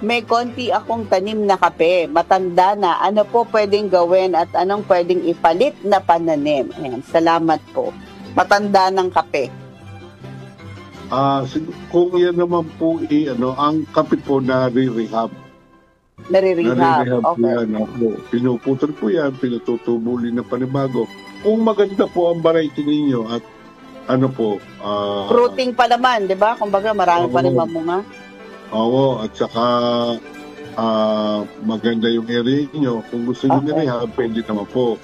may konti akong tanim na kape. Matanda na. Ano po pwedeng gawin at anong pwedeng ipalit na pananim? Ayan, salamat po. Matanda ng kape. Kung yan naman po, ang kape po na re-rehab. Nare-rehab. Po Okay. yan. Pinuputol po yan, pinututubuli na panibago. Kung maganda po ang variety ninyo at Fruiting pa naman, di ba? Kumbaga, marami pa rin mamunga. Oo, at saka maganda yung area nyo. Kung gusto nyo nire-rehab, pwede naman po.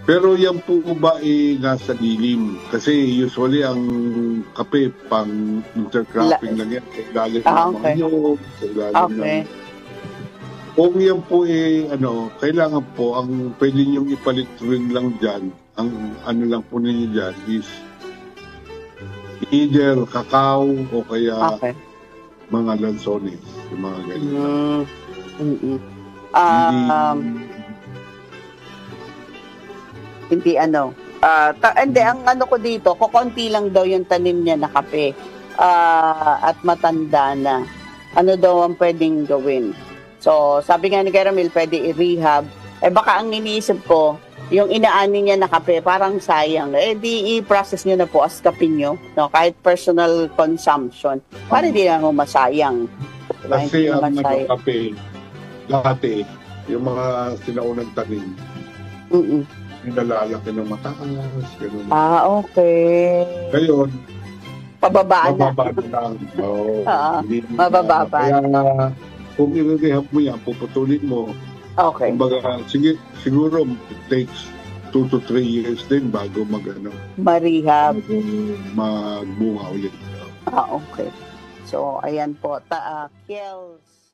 Pero yan po ba nasa dilim? Kasi usually ang kape pang intercropping lang yan. Galing ng mga nyog, galing ng... Kung yan po kailangan po, ang pwede nyong ipalit rin lang dyan, ang ano lang po ninyo dyan is either kakao o kaya mga lansones, yung mga ganyan. Hindi hindi, ang ano ko dito, kukonti lang daw yung tanim niya na kape. At matanda na. Ano daw ang pwedeng gawin? So, sabi nga ni Caramel, pwede i-rehab. Baka ang iniisip ko, yung inaani niya na kape, parang sayang. Di i-process niyo na po as kape niyo, no? Kahit personal consumption. Para hindi na masayang. Kasi ang kape, dati, yung mga sinaunang tanim, nilalaki ng mataas, gano'n. Okay. Ngayon, pababaan na. Mabababa. Kaya, kung i-rehab mo yan, puputulin mo. Okay. Kumbaga, siguro it takes 2 to 3 years din bago marehab. Magbunga ulit. Okay. So, ayan po. Kiels.